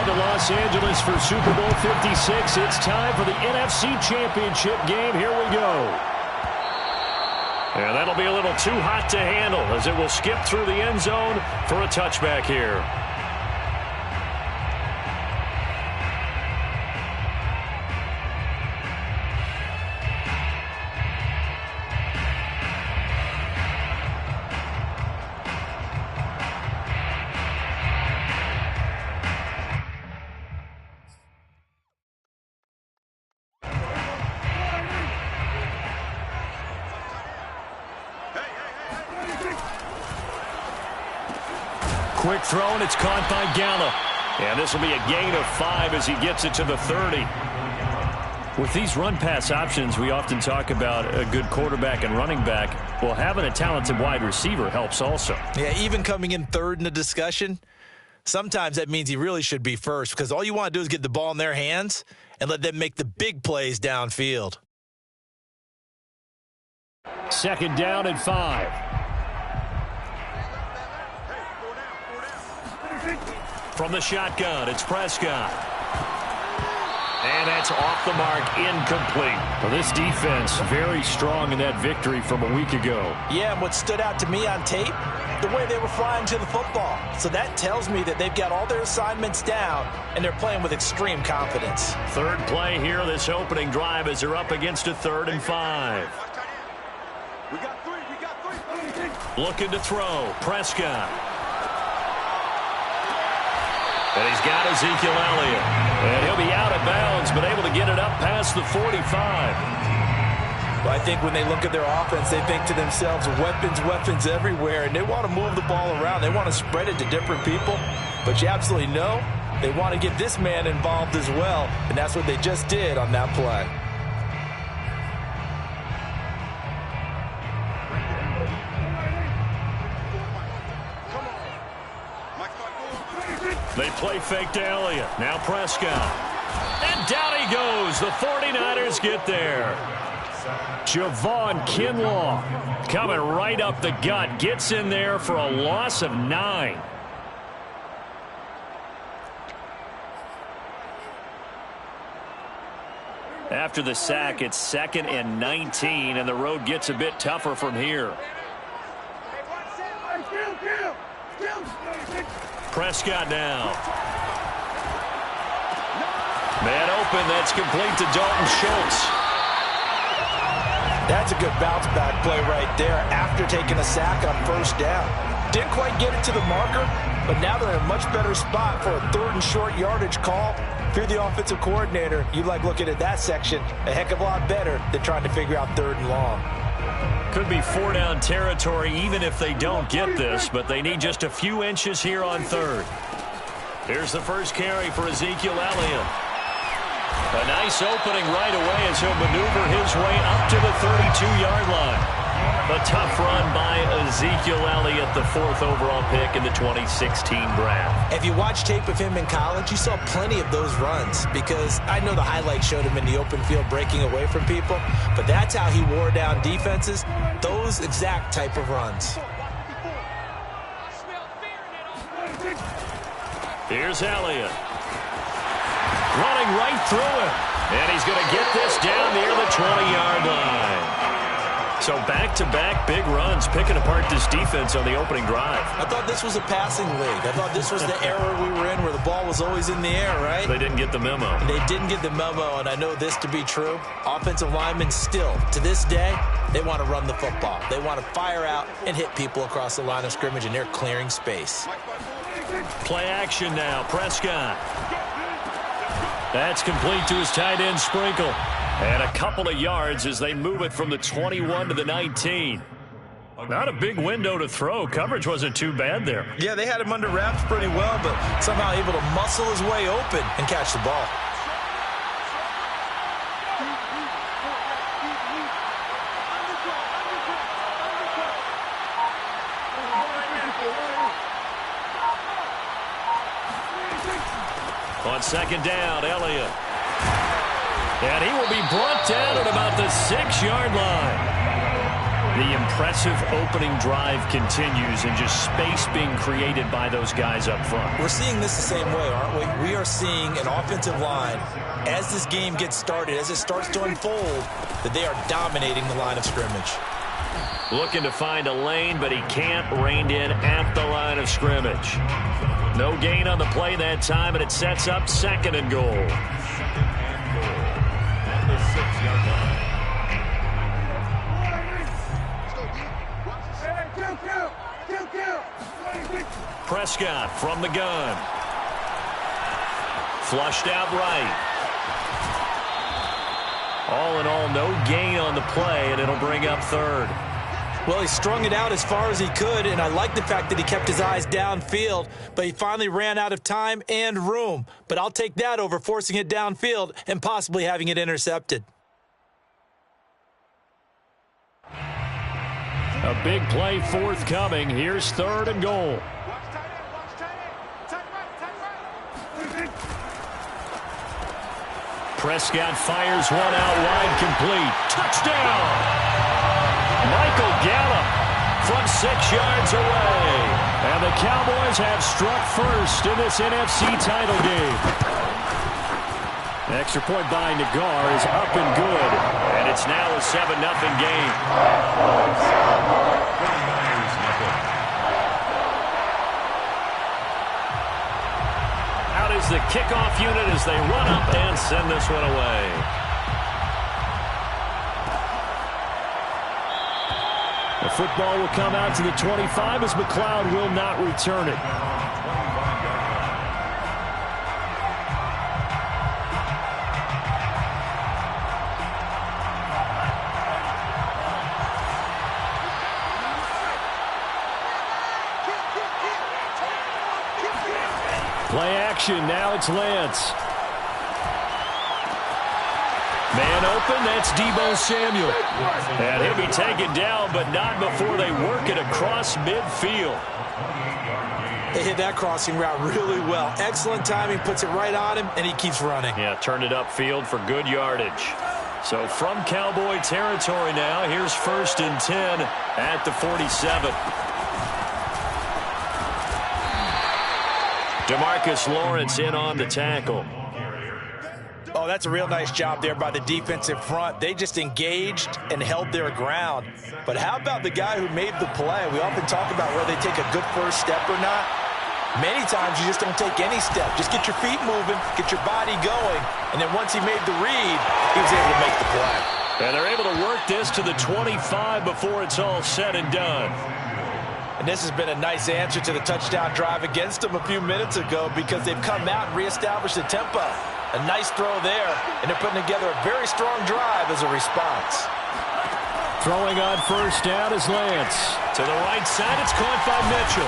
to Los Angeles for Super Bowl 56. It's time for the NFC Championship game. Here we go. And that'll be a little too hot to handle as it will skip through the end zone for a touchback here. Quick throw, and it's caught by Gallup. And this will be a gain of 5 as he gets it to the 30. With these run-pass options, we often talk about a good quarterback and running back. Well, having a talented wide receiver helps also. Yeah, even coming in third in the discussion, sometimes that means he really should be first because all you want to do is get the ball in their hands and let them make the big plays downfield. 2nd down and 5. From the shotgun, it's Prescott. And that's off the mark, incomplete. Well, this defense very strong in that victory from a week ago. Yeah, and what stood out to me on tape, the way they were flying to the football. So that tells me that they've got all their assignments down, and they're playing with extreme confidence. Third play here, this opening drive, as they're up against a 3rd and 5. We got three. Looking to throw, Prescott. And he's got Ezekiel Elliott. And he'll be out of bounds, but able to get it up past the 45. Well, I think when they look at their offense, they think to themselves, weapons everywhere, and they want to move the ball around. They want to spread it to different people. But you absolutely know they want to get this man involved as well, and that's what they just did on that play. They play fake to Elliott. Now Prescott. And down he goes. The 49ers get there. Javon Kinlaw coming right up the gut. Gets in there for a loss of 9. After the sack, it's 2nd and 19, and the road gets a bit tougher from here. Prescott now. Man open, that's complete to Dalton Schultz. That's a good bounce back play right there after taking a sack on 1st down. Didn't quite get it to the marker, but now they're in a much better spot for a 3rd and short yardage call. If you're the offensive coordinator, you like looking at that section a heck of a lot better than trying to figure out 3rd and long. Could be 4-down territory even if they don't get this, but they need just a few inches here on 3rd. Here's the first carry for Ezekiel Elliott. A nice opening right away as he'll maneuver his way up to the 32-yard line. A tough run by Ezekiel Elliott, the 4th overall pick in the 2016 draft. If you watch tape of him in college, you saw plenty of those runs because I know the highlights showed him in the open field breaking away from people, but that's how he wore down defenses, those exact type of runs. Here's Elliott. Running right through him. And he's going to get this down near the 20-yard line. So back-to-back big runs picking apart this defense on the opening drive. I thought this was a passing league. I thought this was the era we were in where the ball was always in the air, right? They didn't get the memo. They didn't get the memo, and I know this to be true. Offensive linemen still, to this day, they want to run the football. They want to fire out and hit people across the line of scrimmage, and they're clearing space. Play action now. Prescott. That's complete to his tight end, Sprinkle. And a couple of yards as they move it from the 21 to the 19. Not a big window to throw. Coverage wasn't too bad there. Yeah, they had him under wraps pretty well, but somehow able to muscle his way open and catch the ball. On 2nd down, Elliott. And he will be brought down at about the 6-yard line. The impressive opening drive continues and just space being created by those guys up front. We're seeing this the same way, aren't we? We are seeing an offensive line, as this game gets started, as it starts to unfold, that they are dominating the line of scrimmage. Looking to find a lane, but he can't. Reined in at the line of scrimmage. No gain on the play that time, and it sets up 2nd and goal. At the 6-yard line. Prescott from the gun. Flushed out right. All in all, no gain on the play, and it'll bring up 3rd. Well, he strung it out as far as he could, and I like the fact that he kept his eyes downfield, but he finally ran out of time and room. But I'll take that over forcing it downfield and possibly having it intercepted. A big play forthcoming. Here's 3rd and goal. Prescott fires one out wide, complete. Touchdown! Michael Gallup from 6 yards away. And the Cowboys have struck first in this NFC title game. The extra point by Nagar is up and good. And it's now a 7-0 game. Out is the kickoff unit as they run up and send this one away. The football will come out to the 25 as McLeod will not return it. Play action, now it's Lance. Man open, that's Deebo Samuel. And he'll be taken down, but not before they work it across midfield. They hit that crossing route really well. Excellent timing, puts it right on him, and he keeps running. Yeah, turned it upfield for good yardage. So from Cowboy territory now, here's 1st and 10 at the 47. DeMarcus Lawrence in on the tackle. Oh, that's a real nice job there by the defensive front. They just engaged and held their ground. But how about the guy who made the play? We often talk about whether they take a good first step or not. Many times you just don't take any step. Just get your feet moving, get your body going, and then once he made the read, he was able to make the play. And they're able to work this to the 25 before it's all said and done. And this has been a nice answer to the touchdown drive against them a few minutes ago because they've come out and reestablished the tempo. A nice throw there, and they're putting together a very strong drive as a response. Throwing on 1st down is Lance. To the right side, it's caught by Mitchell.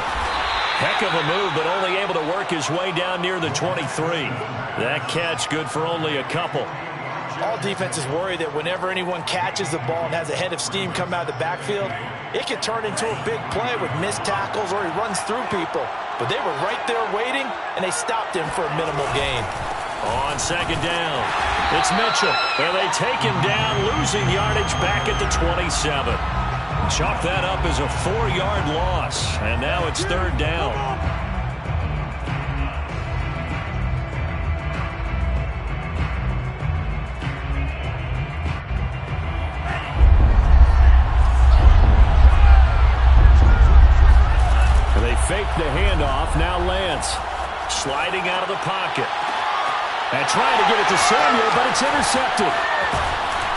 Heck of a move, but only able to work his way down near the 23. That catch good for only a couple. All defenses worry that whenever anyone catches the ball and has a head of steam come out of the backfield, it can turn into a big play with missed tackles or he runs through people. But they were right there waiting, and they stopped him for a minimal gain. On 2nd down, it's Mitchell. And they take him down, losing yardage back at the 27. Chalk that up as a 4-yard loss, and now it's 3rd down. They fake the handoff. Now Lance sliding out of the pocket. And trying to get it to Samuel, but it's intercepted.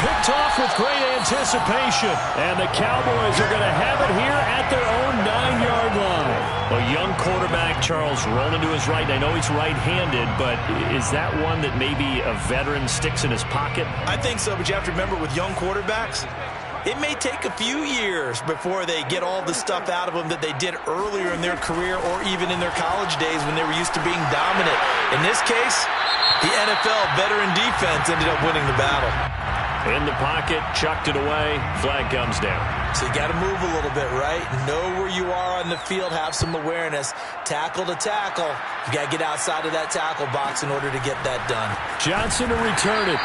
Picked off with great anticipation. And the Cowboys are going to have it here at their own 9-yard line. A young quarterback, Charles, rolling to his right. I know he's right-handed, but is that one that maybe a veteran sticks in his pocket? I think so, but you have to remember with young quarterbacks, it may take a few years before they get all the stuff out of them that they did earlier in their career or even in their college days when they were used to being dominant. In this case, the NFL veteran defense ended up winning the battle. In the pocket, chucked it away, flag comes down. So you got to move a little bit, right? Know where you are on the field, have some awareness. Tackle to tackle. You got to get outside of that tackle box in order to get that done. Johnson to return it.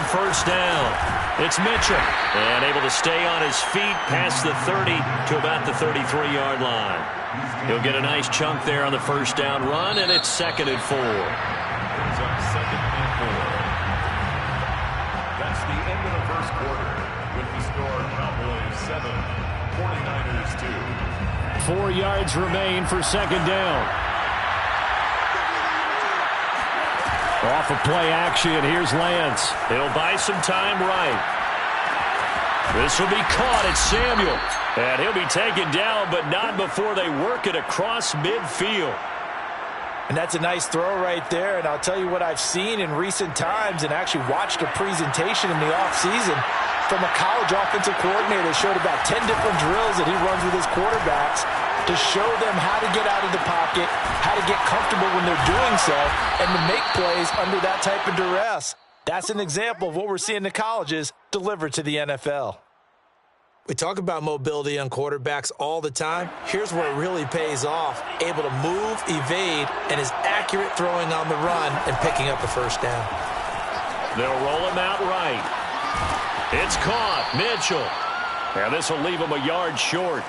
first down. It's Mitchell, and able to stay on his feet past the 30 to about the 33-yard line. He'll get a nice chunk there on the first down run, and it's 2nd and 4. It's up 2nd and 4. That's the end of the first quarter with the score Cowboys 7, 49ers 2. 4 yards remain for 2nd down. Off of play action, here's Lance. He'll buy some time right. This will be caught. It's Samuel. And he'll be taken down, but not before they work it across midfield. And that's a nice throw right there. And I'll tell you what I've seen in recent times and actually watched a presentation in the offseason from a college offensive coordinator that showed about 10 different drills that he runs with his quarterbacks to show them how to get out of the pocket, how to get comfortable when they're doing so, and to make plays under that type of duress. That's an example of what we're seeing in the colleges delivered to the NFL. We talk about mobility on quarterbacks all the time. Here's where it really pays off. Able to move, evade, and is accurate throwing on the run and picking up the first down. They'll roll him out right. It's caught. Mitchell. And this will leave him a yard short.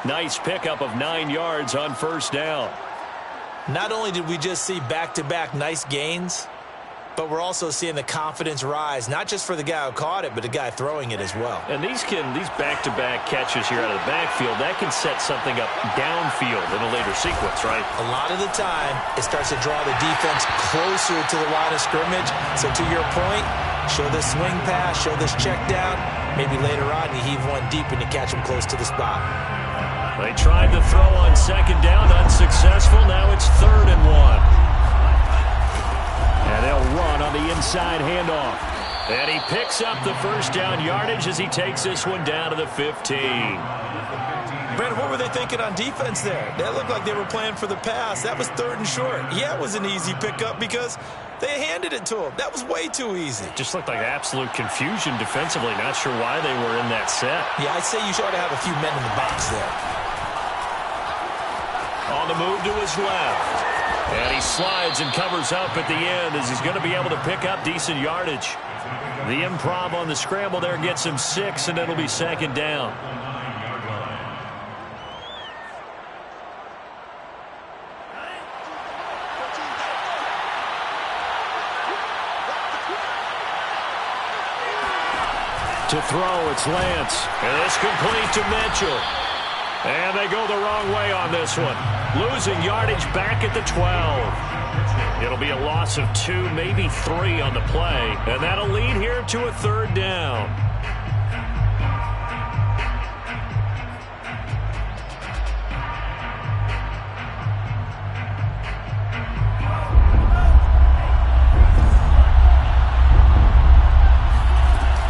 Nice pickup of 9 yards on first down. Not only did we just see back-to-back nice gains, but we're also seeing the confidence rise, not just for the guy who caught it, but the guy throwing it as well. And these back-to-back catches here out of the backfield, that can set something up downfield in a later sequence, right? A lot of the time, it starts to draw the defense closer to the line of scrimmage. So to your point, show this swing pass, show this check down. Maybe later on you heave one deep and you catch him close to the spot. They tried to throw on 2nd down, unsuccessful. Now it's 3rd and 1. And they'll run on the inside handoff. And he picks up the first down yardage as he takes this one down to the 15. Brandon, what were they thinking on defense there? That looked like they were playing for the pass. That was 3rd and short. Yeah, it was an easy pickup because they handed it to him. That was way too easy. Just looked like absolute confusion defensively. Not sure why they were in that set. Yeah, I'd say you ought to have a few men in the box there. On the move to his left. And he slides and covers up at the end as he's going to be able to pick up decent yardage. The improv on the scramble there gets him 6, and it'll be 2nd down. To throw, it's Lance. And it's complete to Mitchell. And they go the wrong way on this one. Losing yardage back at the 12. It'll be a loss of 2, maybe 3 on the play. And that'll lead here to a 3rd down.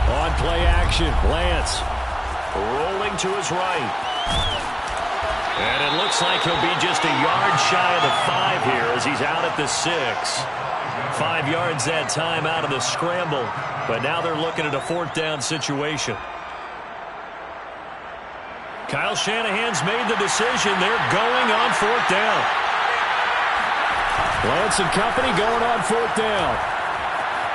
On play action, Lance rolling to his right. And it looks like he'll be just a yard shy of the 5 here as he's out at the 6. 5 yards that time out of the scramble. But now they're looking at a 4th down situation. Kyle Shanahan's made the decision. They're going on 4th down. Lance and company going on 4th down.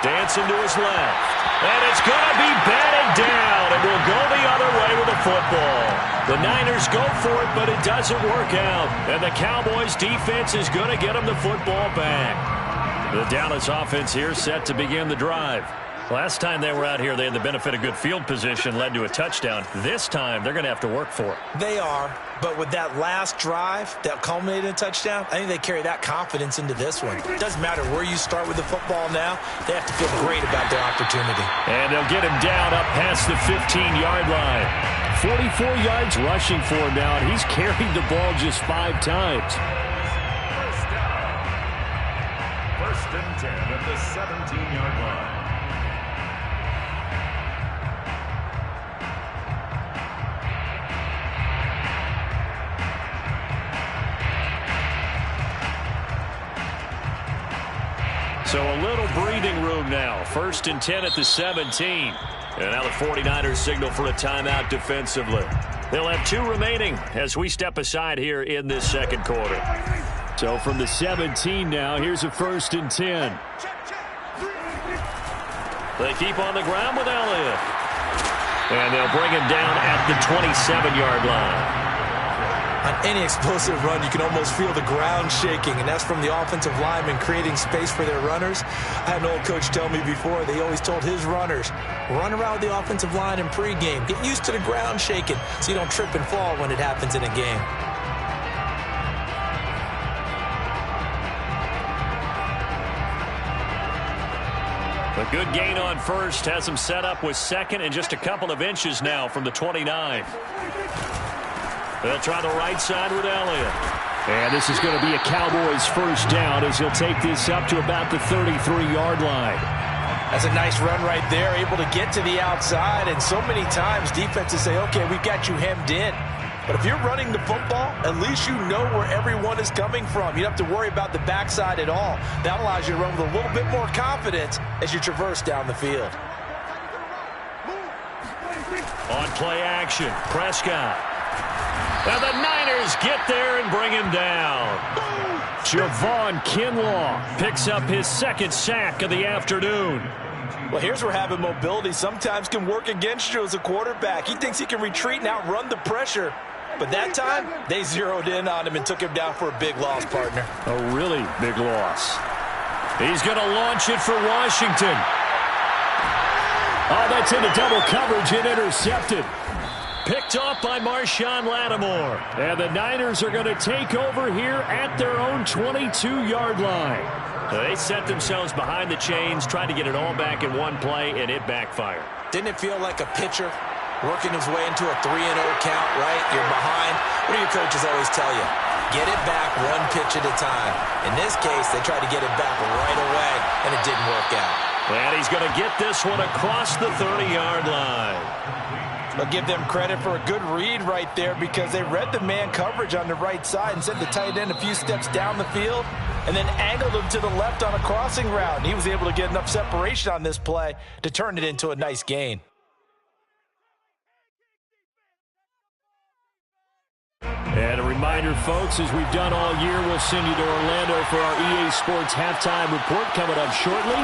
Dancing to his left. And it's going to be batted down. And will go the other way with the football. The Niners go for it, but it doesn't work out. And the Cowboys defense is going to get them the football back. The Dallas offense here set to begin the drive. Last time they were out here, they had the benefit of good field position, led to a touchdown. This time, they're going to have to work for it. They are, but with that last drive that culminated in a touchdown, I think they carry that confidence into this one. It doesn't matter where you start with the football now. They have to feel great about their opportunity. And they'll get him down up past the 15-yard line. 44 yards rushing for him now, and he's carried the ball just 5 times. First and 10 at the 17-yard line. So a little breathing room now. 1st and 10 at the 17. And now the 49ers signal for a timeout defensively. They'll have 2 remaining as we step aside here in this 2nd quarter. So from the 17 now, here's a 1st and 10. They keep on the ground with Elliott. And they'll bring him down at the 27-yard line. On any explosive run, you can almost feel the ground shaking, and that's from the offensive linemen creating space for their runners. I had an old coach tell me before, they always told his runners, run around the offensive line in pregame. Get used to the ground shaking so you don't trip and fall when it happens in a game. A good gain on first has him set up with second and just a couple of inches now from the 29. They'll try the right side with Elliott. And this is going to be a Cowboys first down as he'll take this up to about the 33-yard line. That's a nice run right there, able to get to the outside. And so many times defenses say, okay, we've got you hemmed in. But if you're running the football, at least you know where everyone is coming from. You don't have to worry about the backside at all. That allows you to run with a little bit more confidence as you traverse down the field. On play action, Prescott. And the Niners get there and bring him down. Javon Kinlaw picks up his second sack of the afternoon. Well, here's where having mobility sometimes can work against you as a quarterback. He thinks he can retreat and outrun the pressure. But that time, they zeroed in on him and took him down for a big loss, partner. A really big loss. He's going to launch it for Washington. Oh, that's into double coverage and intercepted. Picked off by Marshawn Lattimore. And the Niners are going to take over here at their own 22-yard line. They set themselves behind the chains, trying to get it all back in one play, and it backfired. Didn't it feel like a pitcher working his way into a 3-0 count, right? You're behind. What do your coaches always tell you? Get it back one pitch at a time. In this case, they tried to get it back right away, and it didn't work out. And he's going to get this one across the 30-yard line. I'll give them credit for a good read right there because they read the man coverage on the right side and sent the tight end a few steps down the field and then angled him to the left on a crossing route. And he was able to get enough separation on this play to turn it into a nice gain. And a reminder, folks, as we've done all year, we'll send you to Orlando for our EA Sports halftime report coming up shortly.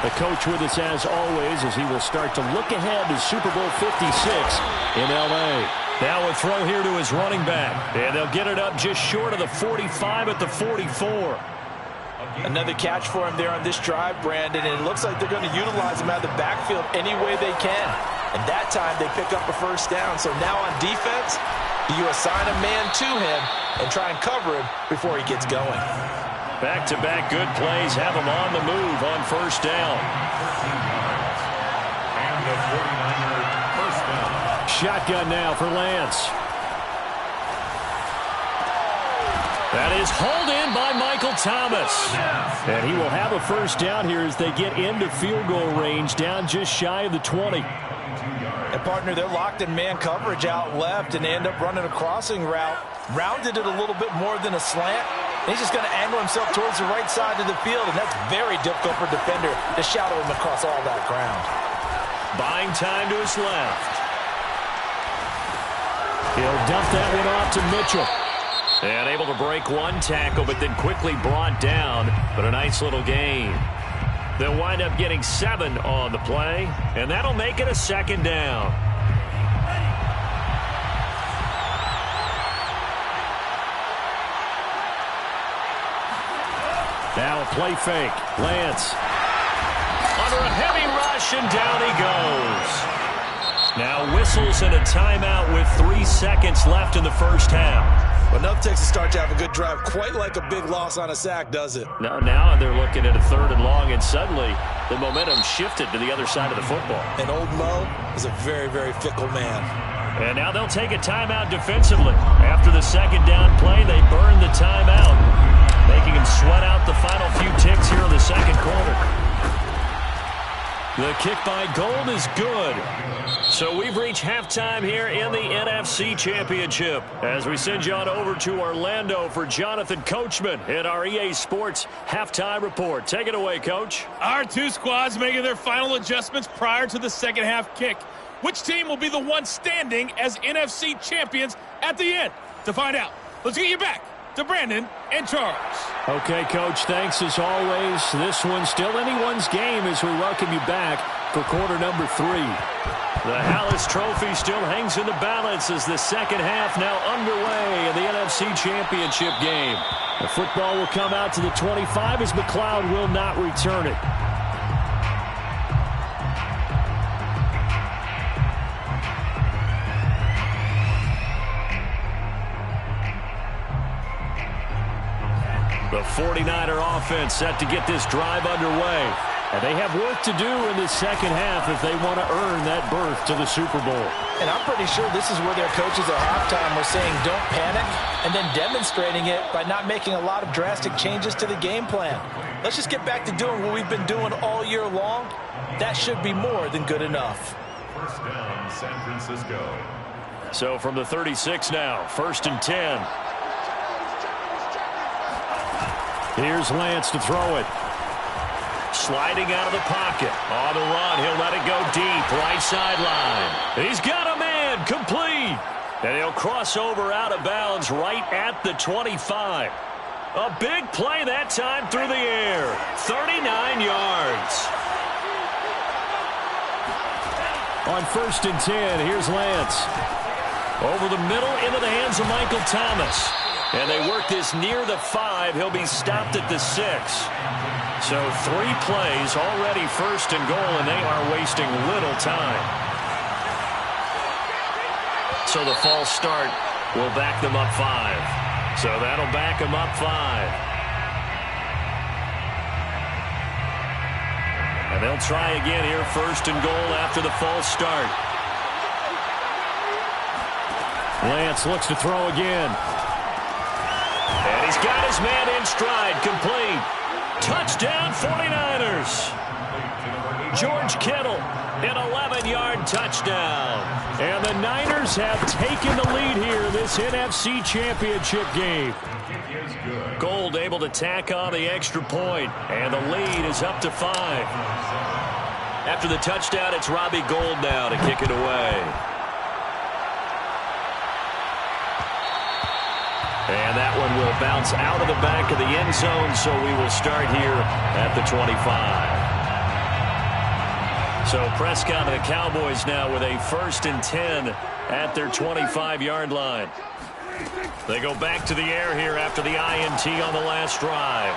The coach with us as always as he will start to look ahead to Super Bowl 56 in L.A. Now a throw here to his running back. And they'll get it up just short of the 45 at the 44. Another catch for him there on this drive, Brandon, and it looks like they're going to utilize him out of the backfield any way they can. And that time they pick up a first down. So now on defense, you assign a man to him and try and cover him before he gets going. Back-to-back good plays have him on the move on first down. And the 49er first down. Shotgun now for Lance. That is hauled in by Michael Thomas. And he will have a first down here as they get into field goal range down just shy of the 20. And, partner, they're locked in man coverage out left, and they end up running a crossing route. Rounded it a little bit more than a slant. He's just going to angle himself towards the right side of the field, and that's very difficult for a defender to shadow him across all that ground. Buying time to his left. He'll dump that one off to Mitchell. And able to break one tackle, but then quickly brought down. But a nice little gain. They'll wind up getting 7 on the play, and that'll make it a second down. Now a play fake. Lance. Under a heavy rush, and down he goes. Now whistles and a timeout with 3 seconds left in the first half. Well, enough takes to start to have a good drive. Quite like a big loss on a sack, does it? No, now they're looking at a 3rd and long, and suddenly the momentum shifted to the other side of the football. And old Mo is a very, very fickle man. And now they'll take a timeout defensively. After the second down play, they burn the timeout, making him sweat out the final few ticks here in the second quarter. The kick by Gold is good. So we've reached halftime here in the NFC Championship as we send you on over to Orlando for Jonathan Coachman in our EA Sports halftime report. Take it away, Coach. Our two squads making their final adjustments prior to the second half kick. Which team will be the one standing as NFC champions at the end? To find out, let's get you back to Brandon and Charles. Okay, Coach, thanks as always. This one's still anyone's game as we welcome you back for quarter number 3. The Hallis Trophy still hangs in the balance as the second half now underway in the NFC Championship game. The football will come out to the 25 as McLeod will not return it. The 49er offense set to get this drive underway. And they have work to do in the second half if they want to earn that berth to the Super Bowl. And I'm pretty sure this is where their coaches at halftime were saying don't panic, and then demonstrating it by not making a lot of drastic changes to the game plan. Let's just get back to doing what we've been doing all year long. That should be more than good enough. First down, San Francisco. So from the 36 now, 1st and 10. Here's Lance to throw it. Sliding out of the pocket. On the run, he'll let it go deep. Right sideline. He's got a man. Complete. And he'll cross over out of bounds right at the 25. A big play that time through the air. 39 yards. On 1st and 10, here's Lance. Over the middle into the hands of Michael Thomas. And they work this near the 5. He'll be stopped at the 6. So 3 plays already 1st and goal, and they are wasting little time. So the false start will back them up 5. So that'll back them up 5. And they'll try again here, 1st and goal after the false start. Lance looks to throw again. And he's got his man in stride, complete. Touchdown 49ers. George Kittle, an 11-yard touchdown. And the Niners have taken the lead here this NFC Championship game. Gold able to tack on the extra point, and the lead is up to 5. After the touchdown, it's Robbie Gould now to kick it away. And that one will bounce out of the back of the end zone, so we will start here at the 25. So Prescott and the Cowboys now with a 1st and 10 at their 25-yard line. They go back to the air here after the INT on the last drive.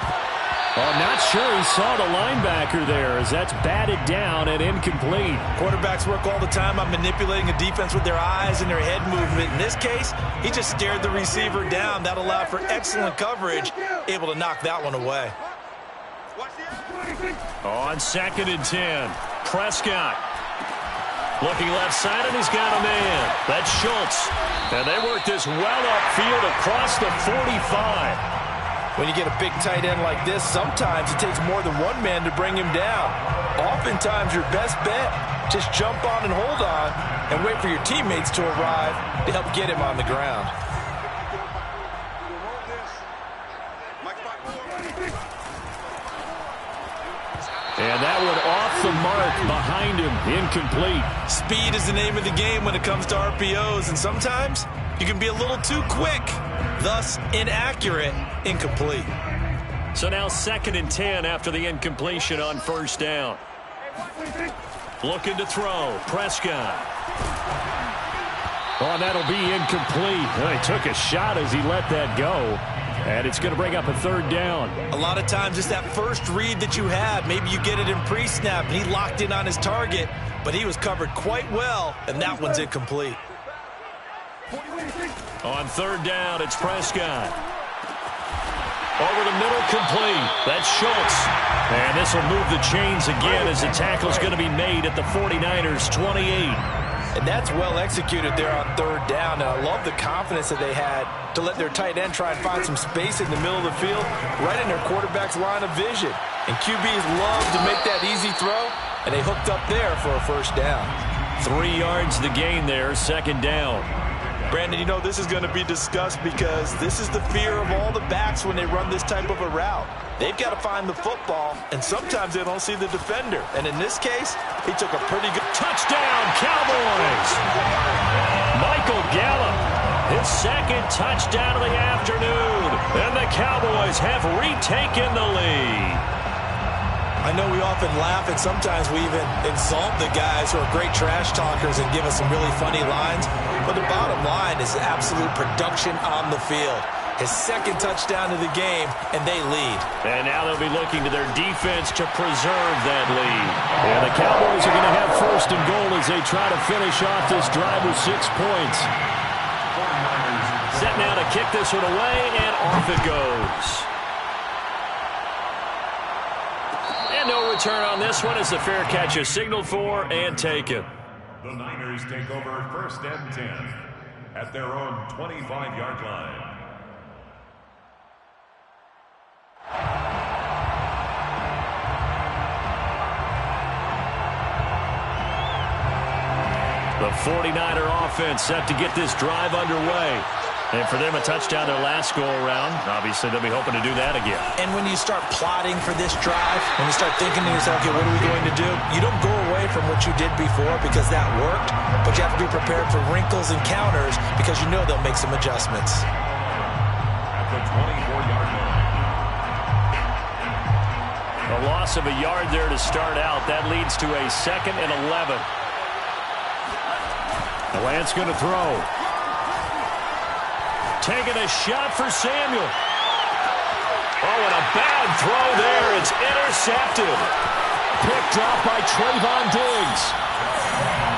I'm not sure he saw the linebacker there as that's batted down and incomplete. Quarterbacks work all the time on manipulating a defense with their eyes and their head movement. In this case, he just stared the receiver down. That allowed for excellent coverage, able to knock that one away. On 2nd and 10, Prescott. Looking left side, and he's got a man. That's Schultz. And they work this well upfield across the 45. When you get a big tight end like this, sometimes it takes more than one man to bring him down. Oftentimes, your best bet, just jump on and hold on and wait for your teammates to arrive to help get him on the ground. And that one off the mark behind him, incomplete. Speed is the name of the game when it comes to RPOs, and sometimes you can be a little too quick, thus inaccurate, incomplete. So now 2nd and 10 after the incompletion on 1st down. Looking to throw, Prescott. Oh, that'll be incomplete. He took a shot as he let that go. And it's going to bring up a 3rd down. A lot of times it's that first read that you have. Maybe you get it in pre-snap, and he locked in on his target, but he was covered quite well, and that one's incomplete. On 3rd down, it's Prescott. Over the middle, complete. That's Schultz. And this will move the chains again as the tackle's going to be made at the 49ers' 28. And that's well executed there on 3rd down. And I love the confidence that they had to let their tight end try and find some space in the middle of the field, right in their quarterback's line of vision. And QBs love to make that easy throw, and they hooked up there for a 1st down. 3 yards the gain there, 2nd down. Brandon, you know this is going to be discussed because this is the fear of all the backs when they run this type of a route. They've got to find the football, and sometimes they don't see the defender. And in this case, he took a pretty good touchdown, Cowboys! Michael Gallup, his 2nd touchdown of the afternoon, and the Cowboys have retaken the lead. I know we often laugh and sometimes we even insult the guys who are great trash talkers and give us some really funny lines. But the bottom line is absolute production on the field. His second touchdown of the game, and they lead. And now they'll be looking to their defense to preserve that lead. And the Cowboys are going to have first and goal as they try to finish off this drive with 6 points. Set now to kick this one away, and off it goes. And no return on this one as the fair catch is signaled for and taken. The Niners take over first and 10 at their own 25-yard line. The 49er offense set to get this drive underway. And for them, a touchdown their last go-around. Obviously, they'll be hoping to do that again. And when you start plotting for this drive, when you start thinking to yourself, okay, what are we going to do? You don't go away from what you did before because that worked, but you have to be prepared for wrinkles and counters because you know they'll make some adjustments. At the 24-yard line. A loss of a yard there to start out. That leads to a 2nd and 11. Lance going to throw. Taking a shot for Samuel. Oh, and a bad throw there. It's intercepted. Picked off by Trayvon Diggs.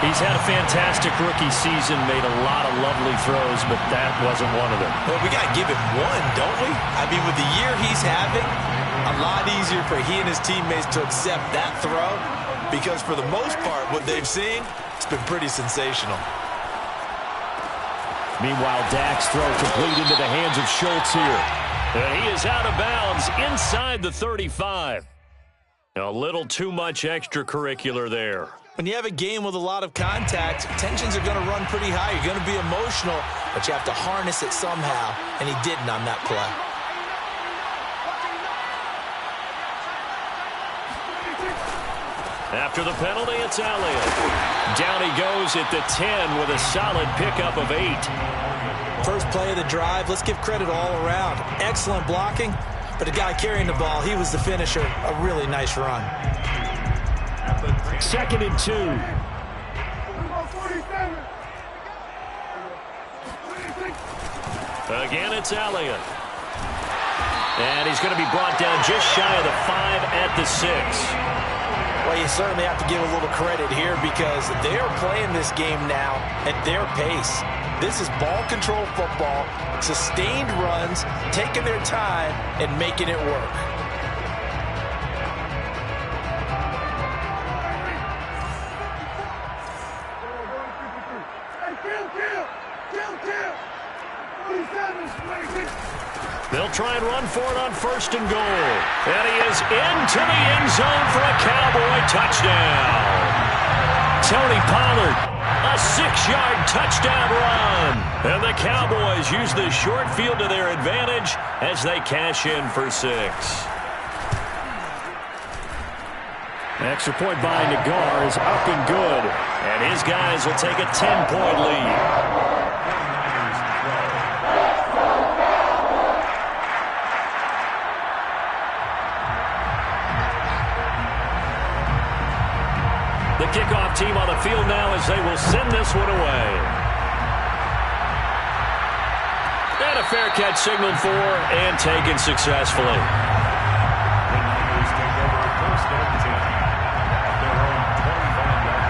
He's had a fantastic rookie season, made a lot of lovely throws, but that wasn't one of them. Well, we got to give him one, don't we? I mean, with the year he's having, a lot easier for he and his teammates to accept that throw because for the most part, what they've seen, it's been pretty sensational. Meanwhile, Dak's throw complete into the hands of Schultz here. And he is out of bounds inside the 35. A little too much extracurricular there. When you have a game with a lot of contact, tensions are going to run pretty high. You're going to be emotional, but you have to harness it somehow, and he didn't on that play. After the penalty, it's Elliott. Down he goes at the 10 with a solid pickup of 8. First play of the drive, let's give credit all around. Excellent blocking, but the guy carrying the ball, he was the finisher. A really nice run. 2nd and 2. Again, it's Elliott. And he's going to be brought down just shy of the 5 at the 6. Well, you certainly have to give a little credit here because they are playing this game now at their pace. This is ball control football, sustained runs, taking their time and making it work. They'll try and run for it on 1st and goal. And he is into the end zone for a Cowboy touchdown. Tony Pollard, a 6-yard touchdown run. And the Cowboys use the short field to their advantage as they cash in for 6. Extra point by Nagar is up and good. And his guys will take a 10-point lead. The kickoff team on the field now as they will send this one away. And a fair catch signaled for and taken successfully. The Niners take over first and 10 at their own 25-yard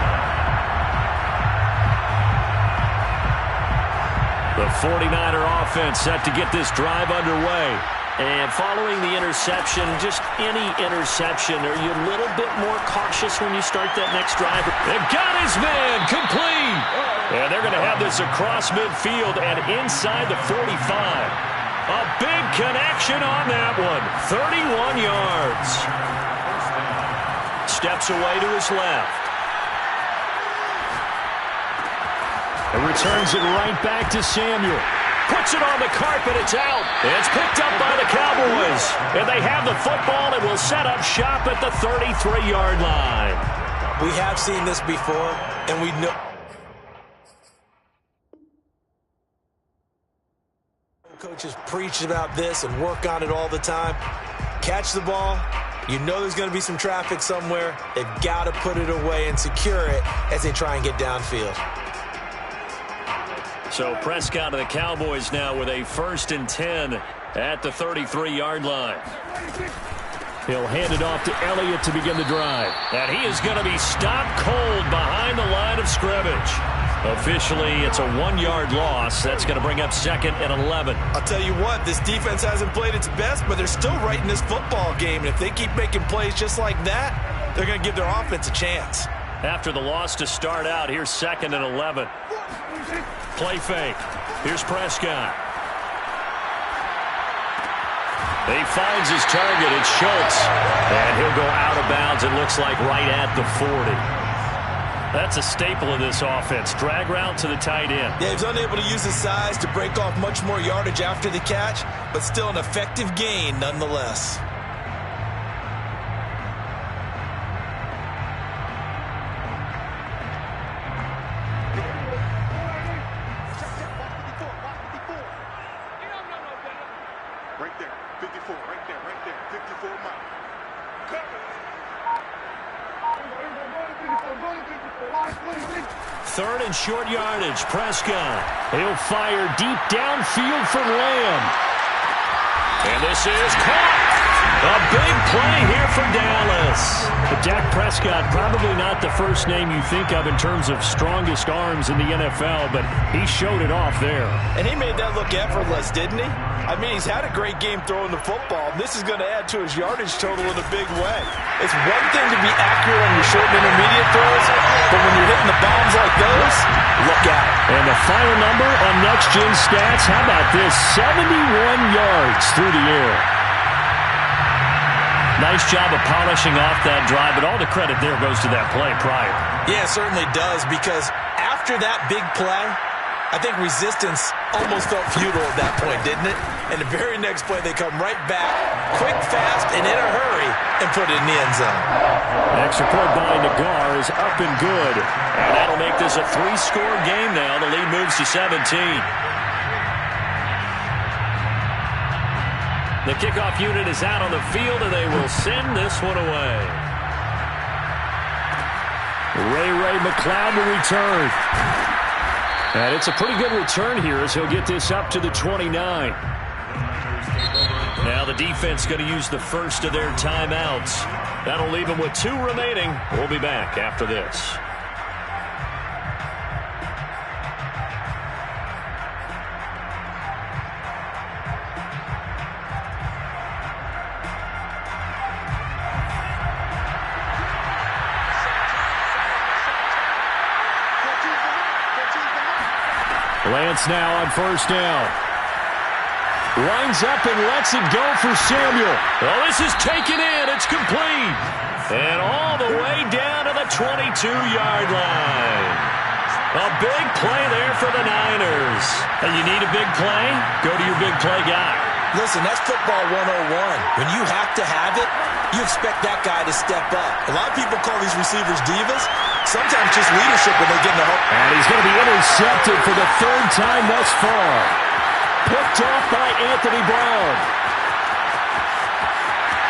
line. The 49er offense set to get this drive underway. And following the interception, just any interception, are you a little bit more cautious when you start that next drive? They've got his man complete. And they're going to have this across midfield and inside the 45. A big connection on that one. 31 yards. Steps away to his left. And returns it right back to Samuel. Puts it on the carpet, it's out. It's picked up by the Cowboys. And they have the football and will set up shop at the 33-yard line. We have seen this before, and we know. Coaches preach about this and work on it all the time. Catch the ball, You know there's going to be some traffic somewhere. They've got to put it away and secure it as they try and get downfield. So Prescott and the Cowboys now with a 1st and 10 at the 33-yard line. He'll hand it off to Elliott to begin the drive. And he is going to be stopped cold behind the line of scrimmage. Officially, it's a 1-yard loss. That's going to bring up 2nd and 11. I'll tell you what, this defense hasn't played its best, but they're still right in this football game. And if they keep making plays just like that, they're going to give their offense a chance. After the loss to start out, here's 2nd and 11. Play fake. Here's Prescott. He finds his target. It's Schultz. And he'll go out of bounds, it looks like, right at the 40. That's a staple of this offense. Drag route to the tight end. Yeah, he's unable to use his size to break off much more yardage after the catch, but still an effective gain nonetheless. Right there, 54, right there, 54 mile. Third and short yardage. Prescott. He'll fire deep downfield for Lamb. And this is caught. A big play here for Dallas. But Dak Prescott, probably not the first name you think of in terms of strongest arms in the NFL, but he showed it off there. And he made that look effortless, didn't he? I mean, he's had a great game throwing the football. This is going to add to his yardage total in a big way. It's one thing to be accurate on your short and intermediate throws, but when you're hitting the bombs like those, look out. And the final number on Next Gen Stats, how about this? 71 yards through the air. Nice job of polishing off that drive, but all the credit there goes to that play prior. Yeah, it certainly does, because after that big play, I think resistance almost felt futile at that point, didn't it? And the very next play, they come right back, quick, fast, and in a hurry, and put it in the end zone. Extra point by Nagar is up and good. And that'll make this a 3-score game now. The lead moves to 17. The kickoff unit is out on the field, and they will send this one away. Ray McLeod will return. And it's a pretty good return here as he'll get this up to the 29. Now the defense going to use the first of their timeouts. That'll leave them with 2 remaining. We'll be back after this. Lance now on first down. Lines up and lets it go for Samuel. Well, this is taken in. It's complete. And all the way down to the 22-yard line. A big play there for the Niners. And you need a big play? Go to your big play guy. Listen, that's football 101. When you have to have it, you expect that guy to step up. A lot of people call these receivers divas. Sometimes just leadership when they get in the hole. And he's going to be intercepted for the 3rd time thus far. Picked off by Anthony Brown.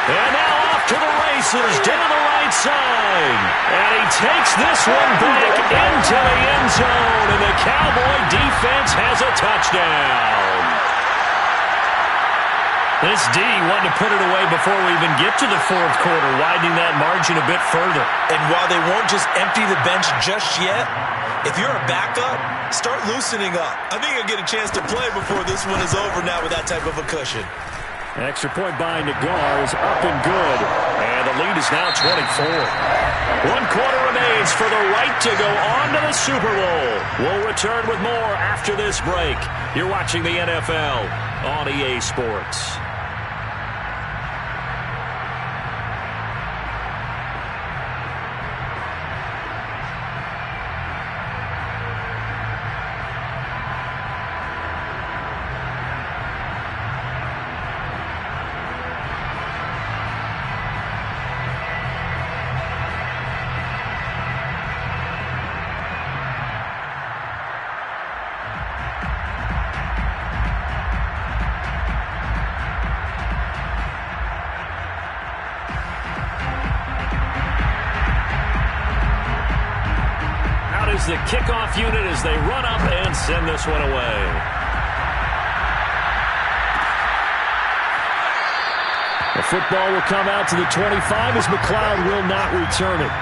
And now off to the races down the right side. And he takes this one back into the end zone. And the Cowboy defense has a touchdown. This D wanting to put it away before we even get to the 4th quarter, widening that margin a bit further. And while they won't just empty the bench just yet, if you're a backup, start loosening up. I think you'll get a chance to play before this one is over now with that type of a cushion. Extra point by Nagar is up and good. And the lead is now 24. 1 quarter remains for the right to go on to the Super Bowl. We'll return with more after this break. You're watching the NFL on EA Sports. is the kickoff unit as they run up and send this one away. The football will come out to the 25 as McLeod will not return it.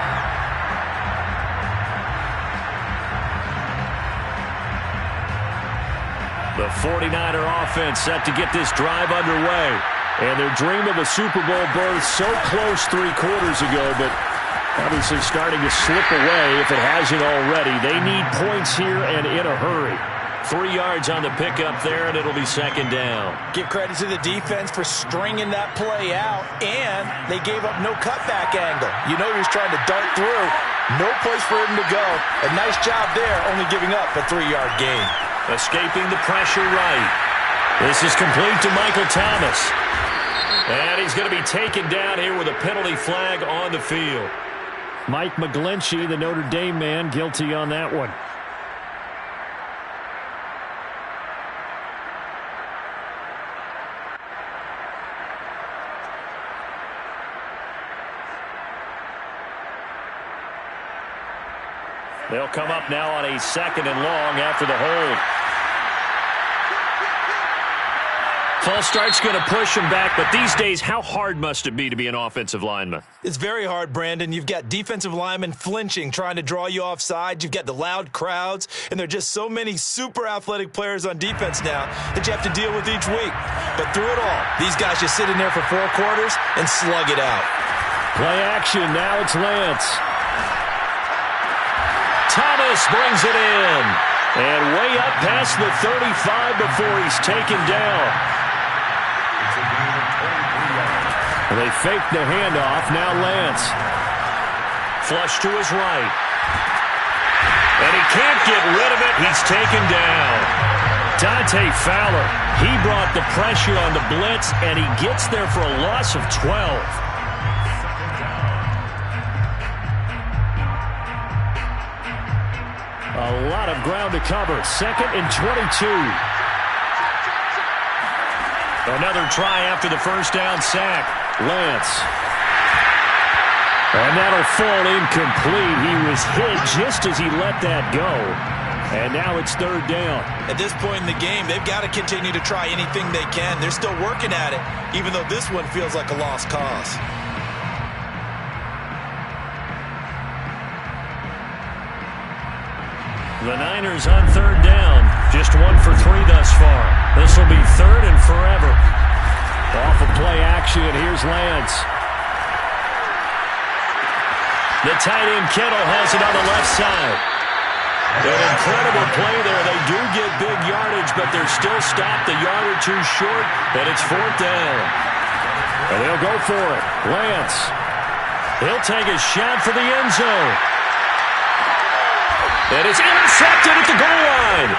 The 49er offense set to get this drive underway. And their dream of a Super Bowl berth so close 3 quarters ago, but obviously starting to slip away if it hasn't already. They need points here and in a hurry. 3 yards on the pickup there, and it'll be second down. Give credit to the defense for stringing that play out, and they gave up no cutback angle. You know he was trying to dart through. No place for him to go. A nice job there, only giving up a 3-yard gain. Escaping the pressure right. This is complete to Michael Thomas. And he's going to be taken down here with a penalty flag on the field. Mike McGlinchey, the Notre Dame man, guilty on that one. They'll come up now on a 2nd and long after the hold. False start's going to push him back, but these days, how hard must it be to be an offensive lineman? It's very hard, Brandon. You've got defensive linemen flinching, trying to draw you off sides. You've got the loud crowds, and there are just so many super athletic players on defense now that you have to deal with each week. But through it all, these guys just sit in there for 4 quarters and slug it out. Play action. Now it's Lance. Thomas brings it in. And way up past the 35 before he's taken down. They fake the handoff. Now Lance. Flush to his right. And he can't get rid of it. He's taken down. Dante Fowler. He brought the pressure on the blitz, and he gets there for a loss of 12. A lot of ground to cover. 2nd and 22. Another try after the first down sack. Lance. And that'll fall incomplete. He was hit just as he let that go. And now it's 3rd down. At this point in the game, they've got to continue to try anything they can. They're still working at it, even though this one feels like a lost cause. The Niners on 3rd down. Just 1 for 3 thus far. This will be 3rd and forever. Off of play action, here's Lance. The tight end Kittle has it on the left side. An incredible play there. They do get big yardage, but they're still stopped a yard or 2 short, and it's 4th down. And they'll go for it. Lance. He'll take a shot for the end zone. And it's intercepted at the goal line.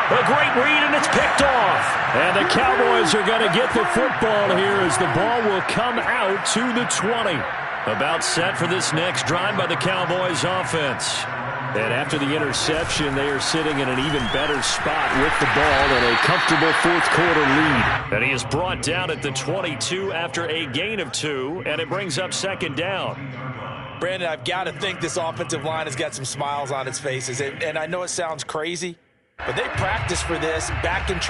A great read, and it's picked off. And the Cowboys are going to get the football here as the ball will come out to the 20. About set for this next drive by the Cowboys offense. And after the interception, they are sitting in an even better spot with the ball and a comfortable 4th quarter lead. And he is brought down at the 22 after a gain of 2, and it brings up 2nd down. Brandon, I've got to think this offensive line has got some smiles on its faces. And I know it sounds crazy, but they practiced for this back in training.